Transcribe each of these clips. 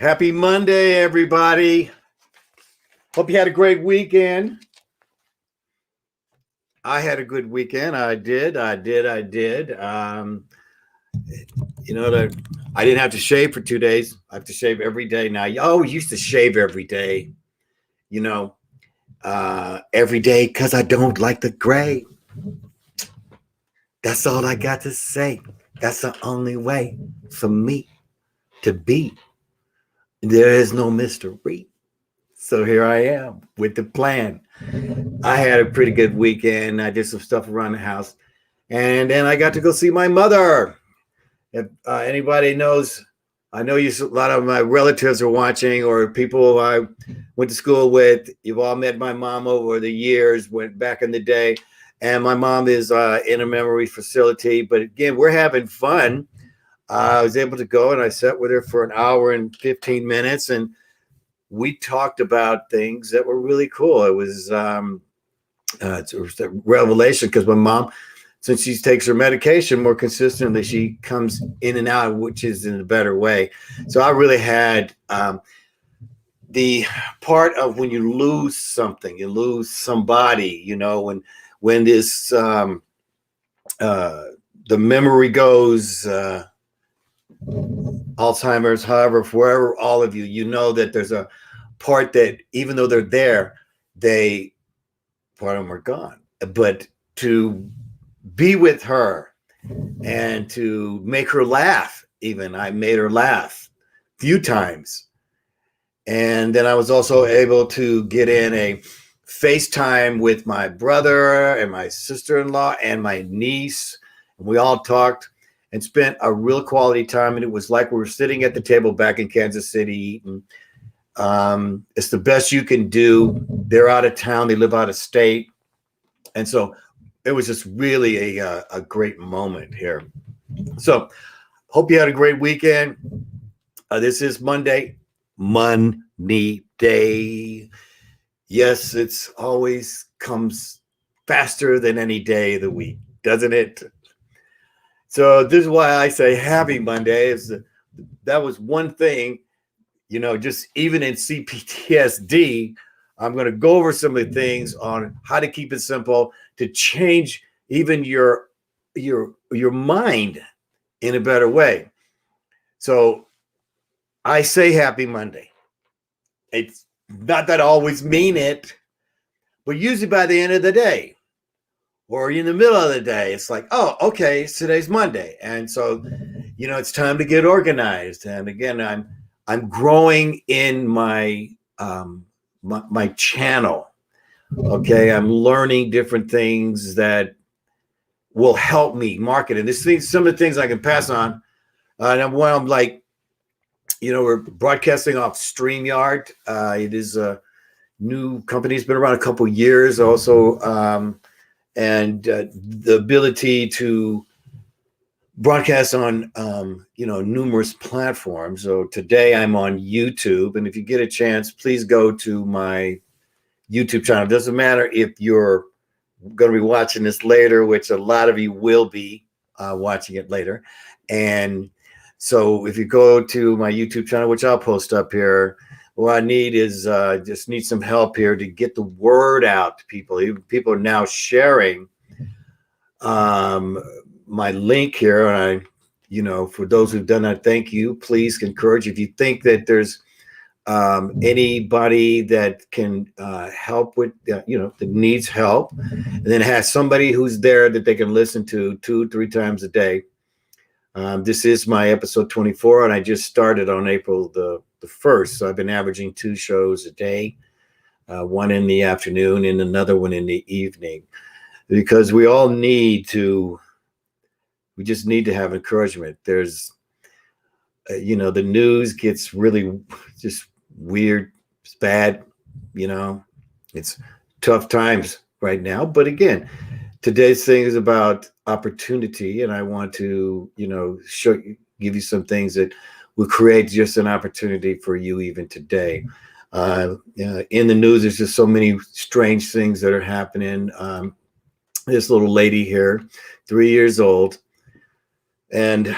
Happy Monday, everybody. Hope you had a great weekend. I had a good weekend. I did. I didn't have to shave for 2 days. I have to shave every day now. I always used to shave every day, every day because I don't like the gray. That's all I got to say. That's the only way for me to be. There is no mystery. So here I am with the plan. I had a pretty good weekend. I did some stuff around the house. And then I got to go see my mother. If anybody knows, I know a lot of my relatives are watching, or people I went to school with. You've all met my mom over the years, went back in the day. And my mom is in a memory facility. But again, we're having fun. I was able to go and I sat with her for an hour and 15 minutes. And we talked about things that were really cool. It was a revelation because my mom, since she takes her medication more consistently, she comes in and out, which is in a better way. So I really had the part of when you lose something, you lose somebody, when this the memory goes, Alzheimer's, however, wherever all of you know that there's a part that even though they're there, part of them are gone. But to be with her and to make her laugh, even I made her laugh a few times. And then I was also able to get in a FaceTime with my brother and my sister-in-law and my niece. And we all talked and spent a real quality time. And it was like we were sitting at the table back in Kansas City eating. It's the best you can do. They're out of town. They live out of state. And so it was just really a great moment here. So hope you had a great weekend. This is Monday. Money Day. Yes, it's always comes faster than any day of the week, doesn't it? So this is why I say happy Monday. That was one thing, just even in CPTSD, I'm going to go over some of the things on how to keep it simple, to change even your mind in a better way. So I say happy Monday. It's not that I always mean it, but usually by the end of the day, or in the middle of the day, it's like, oh, okay, today's Monday. And so, it's time to get organized. And again, I'm growing in my my channel. Okay, I'm learning different things that will help me market. And some of the things I can pass on. Number one, I'm like, we're broadcasting off StreamYard. It is a new company. It's been around a couple years also. And the ability to broadcast on, numerous platforms. So today I'm on YouTube. And if you get a chance, please go to my YouTube channel. It doesn't matter if you're going to be watching this later, which a lot of you will be watching it later. And so if you go to my YouTube channel, which I'll post up here, what I need is just need some help here to get the word out to people. People are now sharing my link here. And for those who've done that, thank you. Please encourage, if you think that there's anybody that can help with, that needs help, and then has somebody who's there that they can listen to 2-3 times a day. This is my episode 24, and I just started on April the 1st. So I've been averaging 2 shows a day, one in the afternoon and another one in the evening, because we all we just need to have encouragement. There's, the news gets really just weird. It's bad. It's tough times right now. But again, today's thing is about opportunity, and I want to, give you some things that will create just an opportunity for you even today. In the news, there's just so many strange things that are happening. This little lady here, 3 years old, and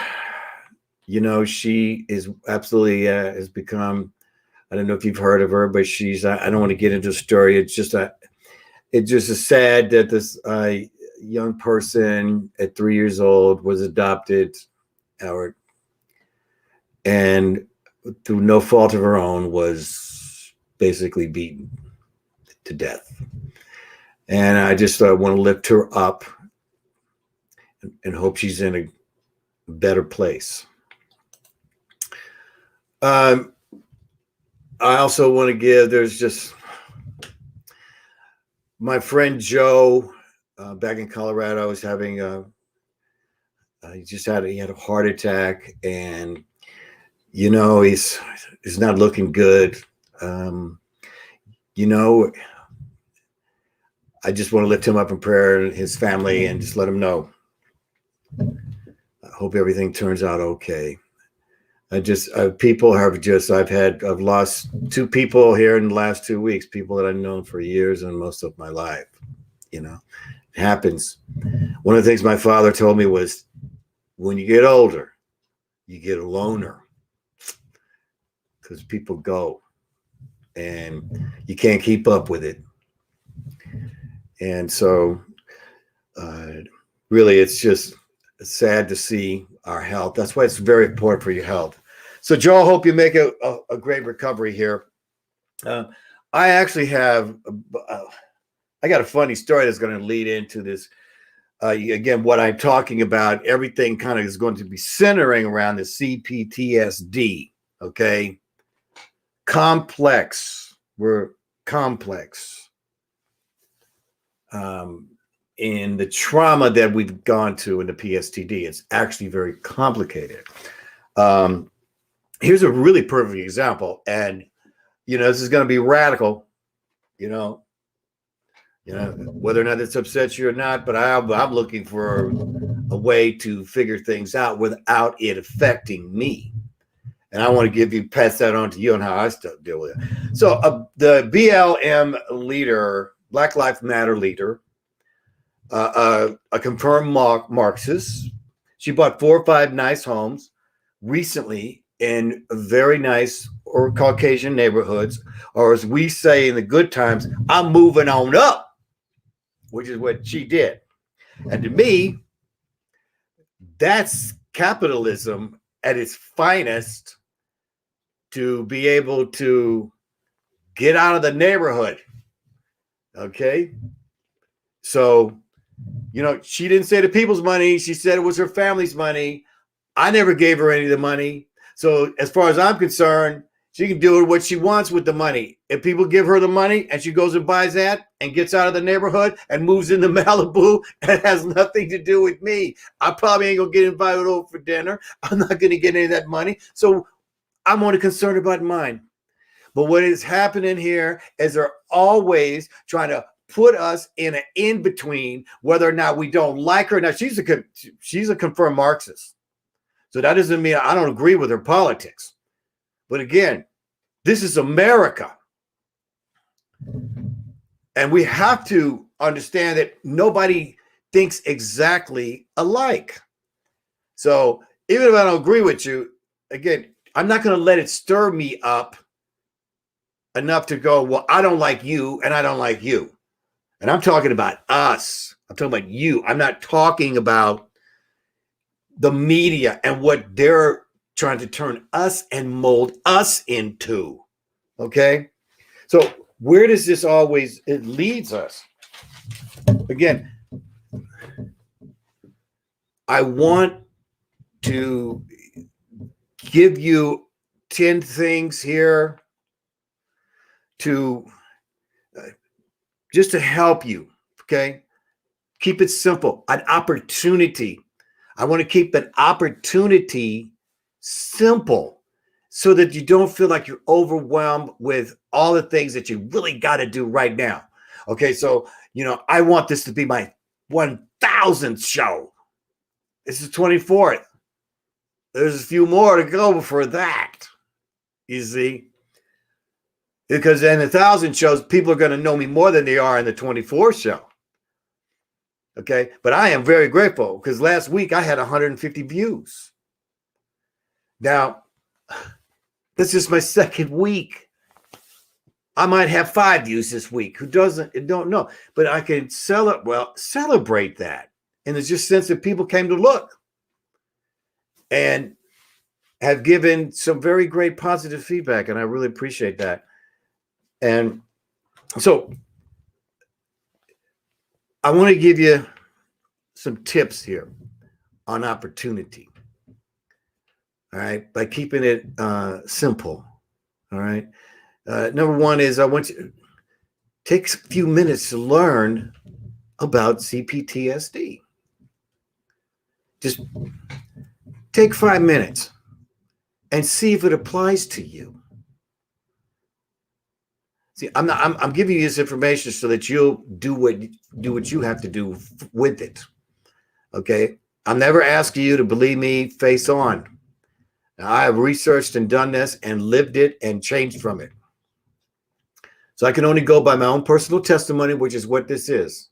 she is absolutely has become. I don't know if you've heard of her, but she's. I don't want to get into the story. It's just is sad that this young person at 3 years old was adopted, or and through no fault of her own was basically beaten to death. And I just want to lift her up and hope she's in a better place. I also want to give, there's just my friend Joe back in Colorado was having he had a heart attack, and he's not looking good. I just want to lift him up in prayer and his family, and just let him know. I hope everything turns out okay. I've lost 2 people here in the last 2 weeks, people that I've known for years and most of my life. It happens. One of the things my father told me was, when you get older, you get a loner, because people go and you can't keep up with it. And so really, it's just sad to see our health. That's why it's very important for your health. So Joe, I hope you make a great recovery here. I actually have, I got a funny story that's going to lead into this. Again, what I'm talking about, everything kind of is going to be centering around the CPTSD. Okay. Complex. We're complex. In the trauma that we've gone to in the PSTD, it's actually very complicated. Here's a really perfect example, and this is going to be radical, whether or not this upsets you or not, but I'm looking for a way to figure things out without it affecting me. And I want to pass that on to you on how I deal with it. So the BLM leader, Black Lives Matter leader, a confirmed Marxist. She bought 4 or 5 nice homes recently in very nice or Caucasian neighborhoods, or as we say in the good times, I'm moving on up, which is what she did. And to me, that's capitalism at its finest, to be able to get out of the neighborhood. Okay? So, she didn't say the people's money. She said it was her family's money. I never gave her any of the money. So as far as I'm concerned, she can do what she wants with the money. If people give her the money and she goes and buys that and gets out of the neighborhood and moves into Malibu, it has nothing to do with me. I probably ain't going to get invited over for dinner. I'm not going to get any of that money. So I'm only concerned about mine. But what is happening here is they're always trying to put us in an in-between, whether or not we don't like her or not. She's a confirmed Marxist. So that doesn't mean I don't agree with her politics. But again, this is America. And we have to understand that nobody thinks exactly alike. So even if I don't agree with you, again, I'm not going to let it stir me up enough to go, well, I don't like you and I don't like you. And I'm talking about us. I'm talking about you. I'm not talking about the media and what they're trying to turn us and mold us into. Okay? So where does this it leads us? Again, I want to give you 10 things here to just to help you, okay? Keep it simple. An opportunity. I want to keep an opportunity simple so that you don't feel like you're overwhelmed with all the things that you really got to do right now. Okay, so, I want this to be my 1,000th show. This is 24th. There's a few more to go before that, you see? Because in 1,000 shows, people are going to know me more than they are in the 24th show. Okay. But I am very grateful because last week I had 150 views. Now, this is my second week. I might have 5 views this week. Who don't know. But I can celebrate that. And there's just a sense that people came to look and have given some very great positive feedback. And I really appreciate that. And so I want to give you some tips here on opportunity. All right. By keeping it simple. All right. Number one is I want you to take a few minutes to learn about CPTSD. Just take 5 minutes and see if it applies to you. See, I'm giving you this information so that you'll do what you have to do with it. Okay. I'm never asking you to believe me face on. Now, I have researched and done this and lived it and changed from it. So I can only go by my own personal testimony, which is what this is.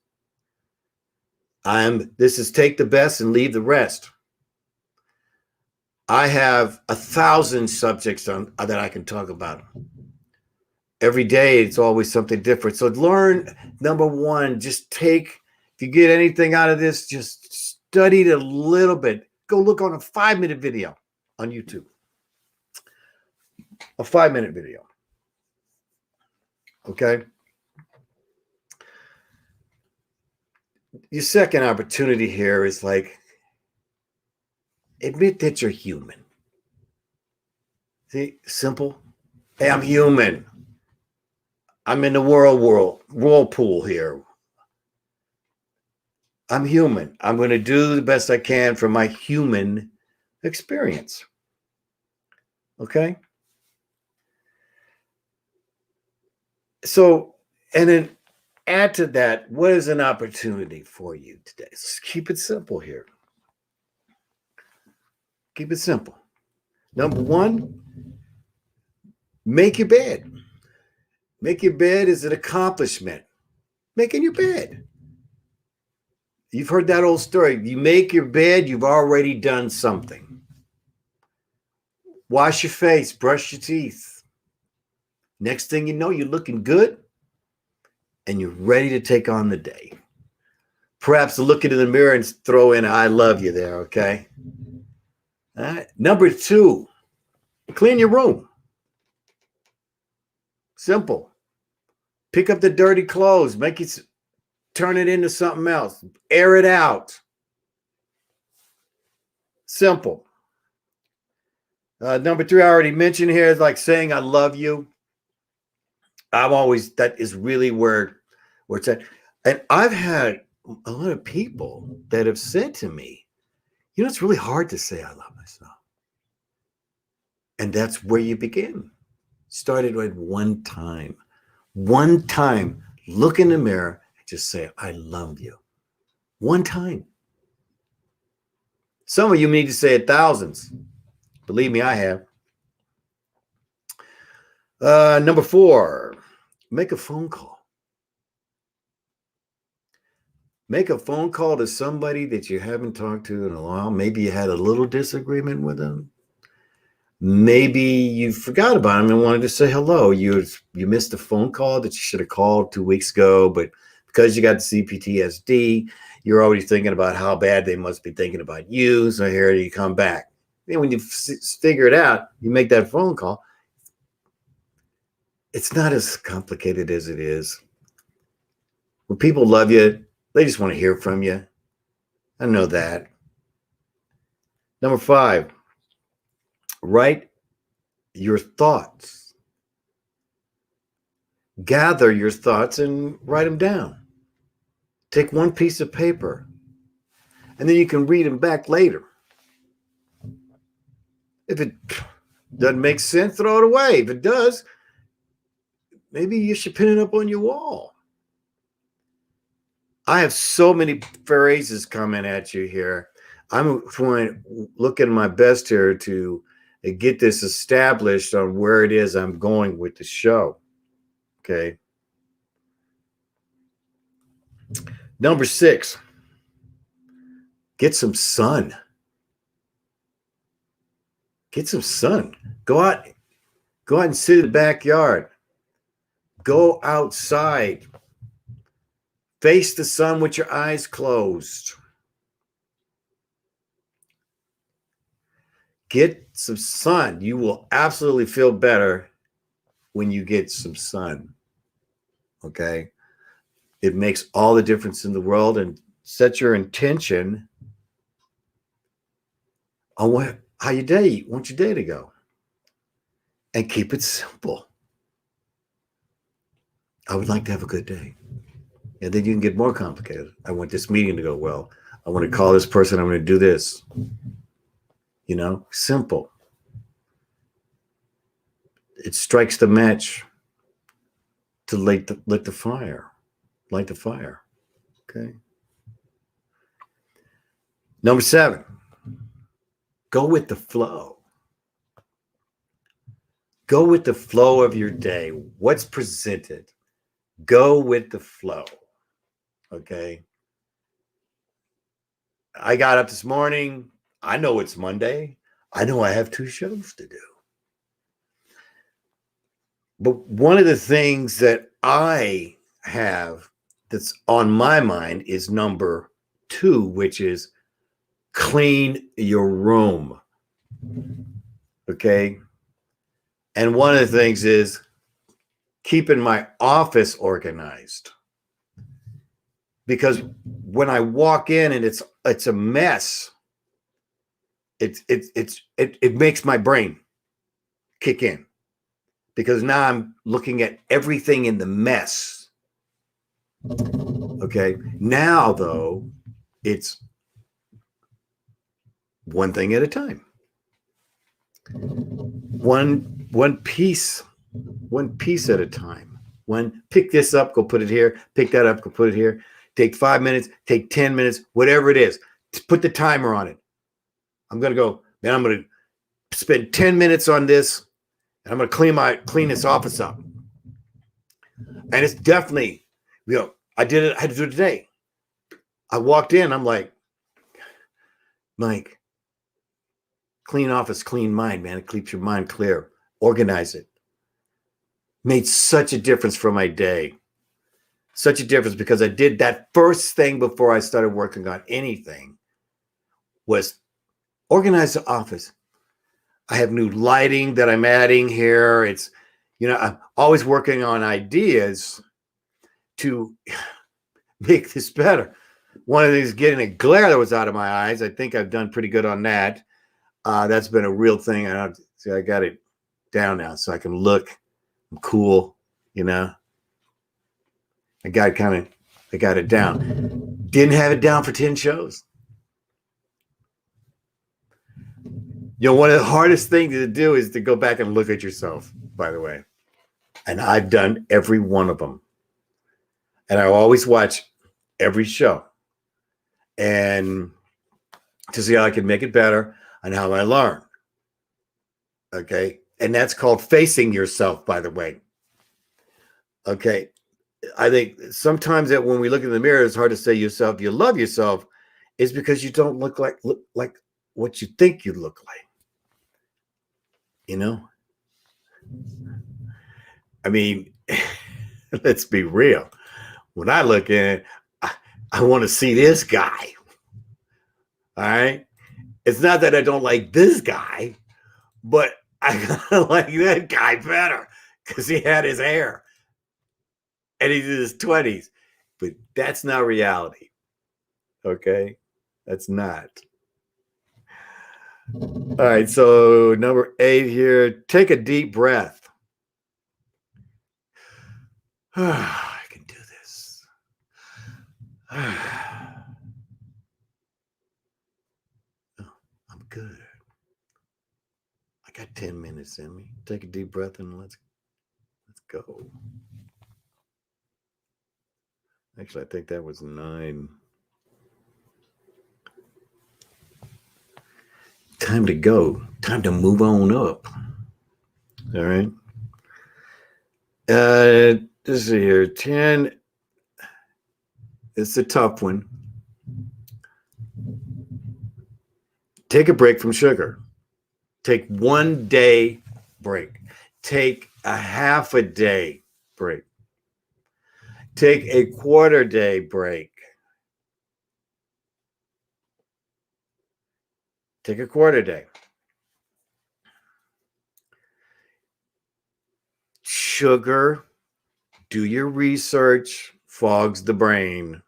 This is take the best and leave the rest. I have 1,000 subjects that I can talk about. Every day, it's always something different. So learn, number one, if you get anything out of this, just study it a little bit. Go look on a 5-minute video on YouTube. A 5-minute video. Okay. Your second opportunity here is admit that you're human. See, simple. Hey, I'm human. I'm in the whirlpool here. I'm human. I'm going to do the best I can for my human experience. Okay. So, and then add to that, what is an opportunity for you today? Just keep it simple here. Keep it simple. Number one, make your bed. Make your bed is an accomplishment. Making your bed. You've heard that old story. You make your bed, you've already done something. Wash your face, brush your teeth. Next thing you know, you're looking good and you're ready to take on the day. Perhaps look into the mirror and throw in I love you there, okay? All right. Number 2, clean your room. Simple. Pick up the dirty clothes, turn it into something else. Air it out. Simple. Number 3, I already mentioned here, is like saying I love you. That is really where it's at. And I've had a lot of people that have said to me, it's really hard to say I love myself. And that's where you begin. Started with one time. One time, look in the mirror and just say, I love you. One time. Some of you need to say it thousands. Believe me, I have. Number 4, make a phone call. Make a phone call to somebody that you haven't talked to in a while. Maybe you had a little disagreement with them. Maybe you forgot about them and wanted to say hello. You missed a phone call that you should have called 2 weeks ago, but because you got the CPTSD, you're already thinking about how bad they must be thinking about you. So here you come back. And when you figure it out, you make that phone call. It's not as complicated as it is. When people love you, they just want to hear from you. I know that. Number 5, write your thoughts. Gather your thoughts and write them down. Take one piece of paper, and then you can read them back later. If it doesn't make sense, throw it away. If it does, maybe you should pin it up on your wall. I have so many phrases coming at you here. I'm trying to look at my best here to get this established on where it is I'm going with the show. Okay. Number 6, get some sun. Get some sun. Go out and sit in the backyard. Go outside. Face the sun with your eyes closed. Get some sun. You will absolutely feel better when you get some sun. Okay? It makes all the difference in the world, and set your intention on how your day, want your day to go. And keep it simple. I would like to have a good day. And then you can get more complicated. I want this meeting to go well. I want to call this person. I'm going to do this. You know, simple. It strikes the match to light the fire. Light the fire. Okay. Number 7, go with the flow. Go with the flow of your day. What's presented? Go with the flow. Okay. I got up this morning. I know it's Monday. I know I have 2 shows to do. But one of the things that I have that's on my mind is number 2, which is clean your room. Okay. And one of the things is keeping my office organized. Because when I walk in and it's a mess, it makes my brain kick in. Because now I'm looking at everything in the mess. Okay. Now, though, it's one thing at a time. One piece at a time. Pick this up, go put it here. Pick that up, go put it here. Take 5 minutes, take 10 minutes, whatever it is. Put the timer on it. I'm going to spend 10 minutes on this, and I'm going to clean this office up. And it's definitely, I had to do it today. I walked in, I'm like, Mike, clean office, clean mind, man. It keeps your mind clear. Organize it. Made such a difference for my day. Such a difference because I did that first thing before I started working on anything was organize the office. I have new lighting that I'm adding here. It's, I'm always working on ideas to make this better. One of these, getting a glare that was out of my eyes. I think I've done pretty good on that. That's been a real thing. I got it down now so I can look. I'm cool, I got it down. Didn't have it down for 10 shows. One of the hardest things to do is to go back and look at yourself, by the way. And I've done every one of them. And I always watch every show and to see how I can make it better and how I learn. Okay. And that's called facing yourself, by the way. Okay. I think sometimes that when we look in the mirror, it's hard to say yourself, you love yourself, is because you don't look like what you think you look like. I mean, let's be real. When I look in, I want to see this guy. All right. It's not that I don't like this guy, but I kind of like that guy better because he had his hair and he's in his 20s. But that's not reality. Okay. That's not. All right. So number 8 here, take a deep breath. I can do this. Oh, I'm good. I got 10 minutes in me. Take a deep breath and let's go. Actually, I think that was 9. Time to go. Time to move on up. All right. Let's see here. 10. It's a tough one. Take a break from sugar. Take 1 day break. Take a half a day break. Take a quarter day break. Take a quarter day. Sugar, do your research, fogs the brain.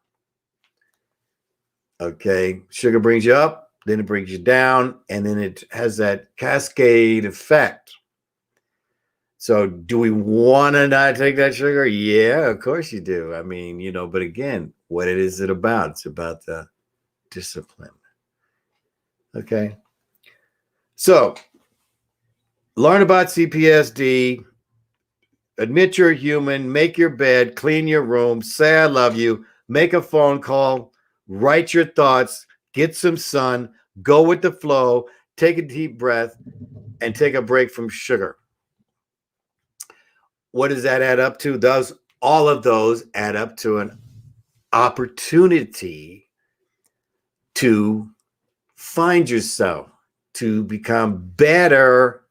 Okay, sugar brings you up, then it brings you down, and then it has that cascade effect. So do we want to not take that sugar? Yeah, of course you do. I mean, but again, what is it about? It's about the discipline. Okay. So learn about CPSD, admit you're human, make your bed, clean your room, say I love you, make a phone call, write your thoughts, get some sun, go with the flow, take a deep breath, and take a break from sugar. What does that add up to? All of those add up to an opportunity to find yourself, to become better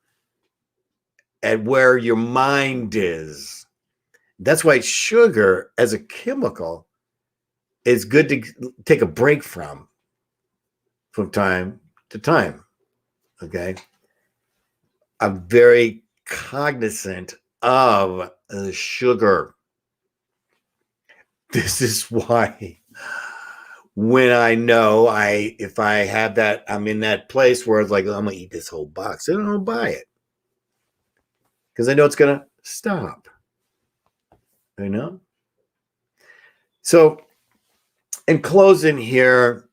at where your mind is. That's why sugar as a chemical is good to take a break from time to time. Okay. I'm very cognizant of the sugar. This is why when I know if I have that, I'm in that place where it's like, I'm going to eat this whole box. I don't buy it because I know it's going to stop. So in closing here,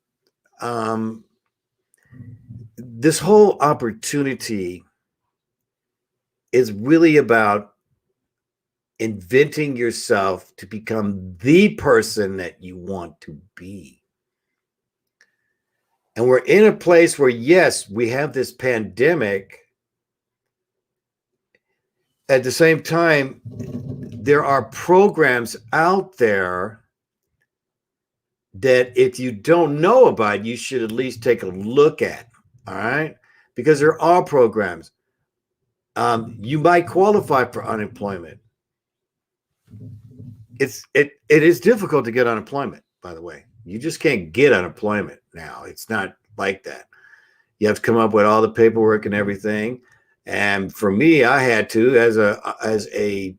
this whole opportunity is really about inventing yourself to become the person that you want to be. And we're in a place where, yes, we have this pandemic. At the same time, there are programs out there that if you don't know about, you should at least take a look at. All right? Because there are programs. You might qualify for unemployment. It is difficult to get unemployment, by the way. You just can't get unemployment now. It's not like that. You have to come up with all the paperwork and everything. And for me, I had to, as a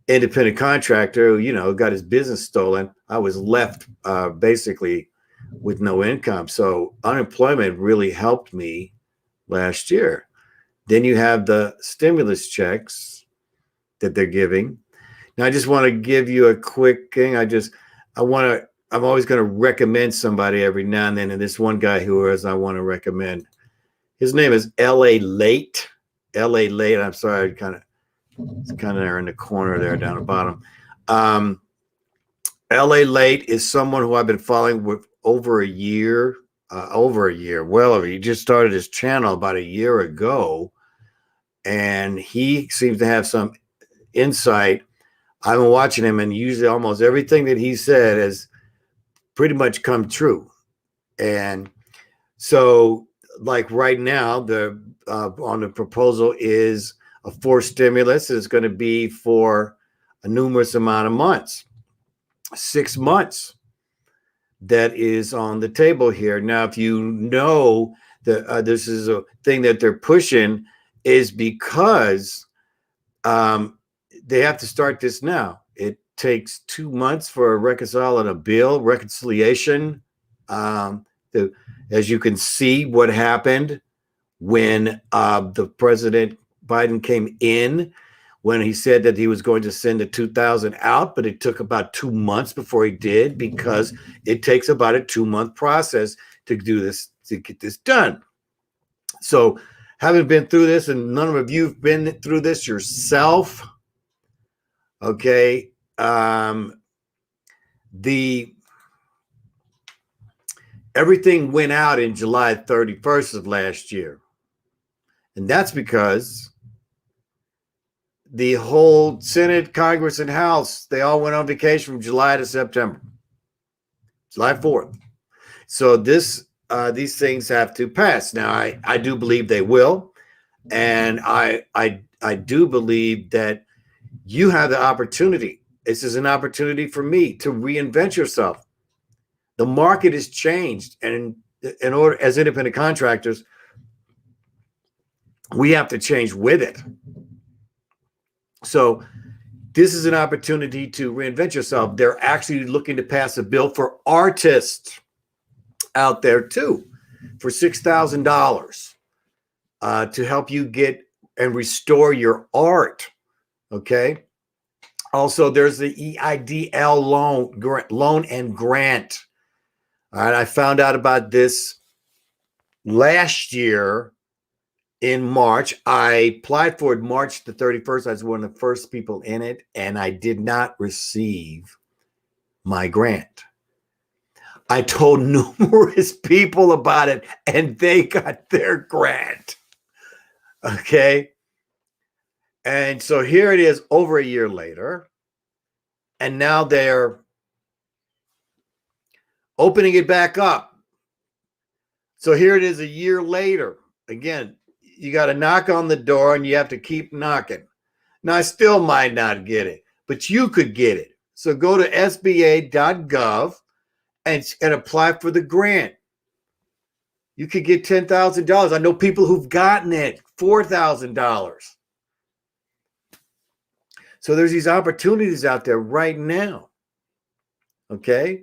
independent contractor who, got his business stolen. I was left basically with no income. So unemployment really helped me last year. Then you have the stimulus checks that they're giving. Now, I just want to give you a quick thing. I'm always going to recommend somebody every now and then. And this one guy I want to recommend, his name is L.A. Late. L.A. Late. I'm sorry, it's kind of there in the corner there down the bottom. L.A. Late is someone who I've been following with over a year. He just started his channel about a year ago. And he seems to have some insight. I've been watching him, and usually almost everything that he said has pretty much come true. And so, like right now, on the proposal is a forced stimulus. It's going to be for a numerous amount of months, 6 months. That is on the table here. Now, if you know that this is a thing that they're pushing, is because they have to start this now. It takes 2 months for reconciliation. As you can see, what happened when the President Biden came in, when he said that he was going to send the 2,000 out, but it took about 2 months before he did, because it takes about a 2-month process to do this, to get this done. So, having been through this, and none of you've been through this yourself, okay, everything went out in July 31st of last year. And that's because the whole Senate, Congress, and House, they all went on vacation from July to September, July 4th. So this these things have to pass. Now, I do believe they will. And I do believe that you have the opportunity. This is an opportunity for me to reinvent yourself. The market has changed. And in order, as independent contractors, we have to change with it. So this is an opportunity to reinvent yourself. They're actually looking to pass a bill for artists out there too, for $6,000 to help you get and restore your art. Okay. Also, there's the EIDL loan and grant. All right. I found out about this last year in March. I applied for it March the 31st. I was one of the first people in it, and I did not receive my grant. I told numerous people about it, and they got their grant. Okay. And so here it is over a year later, and now they're opening it back up. So here it is a year later. Again, you got to knock on the door and you have to keep knocking. Now, I still might not get it, but you could get it. So go to sba.gov and apply for the grant. You could get $10,000. I know people who've gotten it, $4,000. So there's these opportunities out there right now. Okay.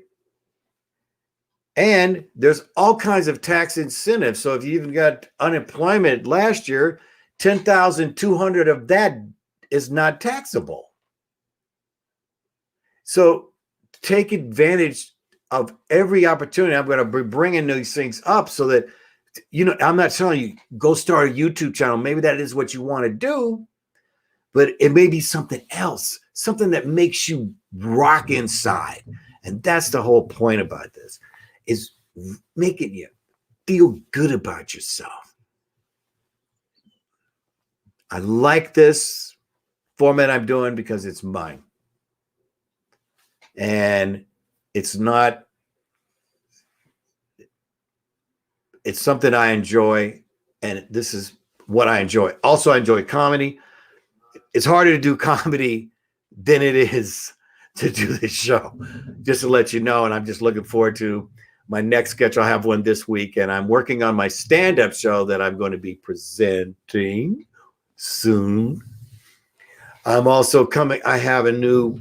And there's all kinds of tax incentives. So if you even got unemployment last year, $10,200 of that is not taxable. So take advantage of every opportunity. I'm going to be bringing these things up so that, I'm not telling you, go start a YouTube channel. Maybe that is what you want to do, but it may be something else, something that makes you rock inside. And that's the whole point about this, is making you feel good about yourself. I like this format I'm doing because it's mine. And it's something I enjoy. And this is what I enjoy. Also, I enjoy comedy. It's harder to do comedy than it is to do this show, just to let you know. And I'm just looking forward to my next sketch. I'll have one this week, and I'm working on my stand-up show that I'm going to be presenting soon. I'm also coming. I have a new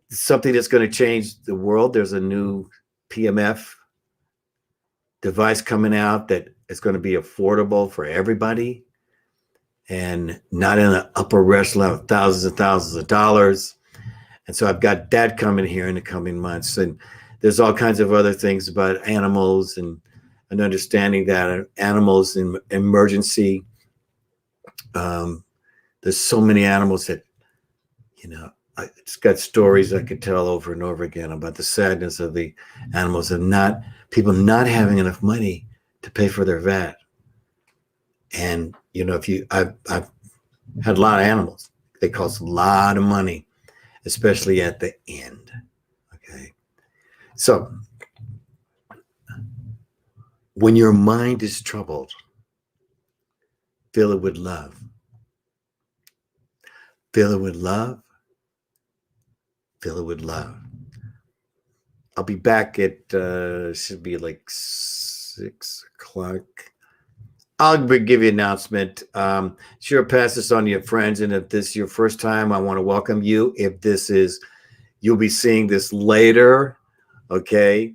something that's going to change the world. There's a new PMF device coming out that is going to be affordable for everybody and not in the upper echelon of thousands and thousands of dollars. And so I've got that coming here in the coming months. And there's all kinds of other things about animals and understanding that animals in emergency. There's so many animals that, it's got stories I could tell over and over again about the sadness of the animals and people not having enough money to pay for their vet. And, I've had a lot of animals. They cost a lot of money, especially at the end. Okay. So when your mind is troubled, fill it with love. Fill it with love. Fill it with love. I'll be back at, should be like 6 o'clock. I'll give you an announcement. Sure, pass this on to your friends. And if this is your first time, I want to welcome you. If this is, you'll be seeing this later. Okay.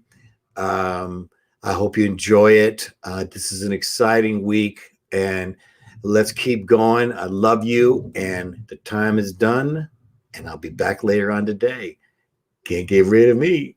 I hope you enjoy it. This is an exciting week, and let's keep going. I love you, and the time is done, and I'll be back later on today. Can't get rid of me.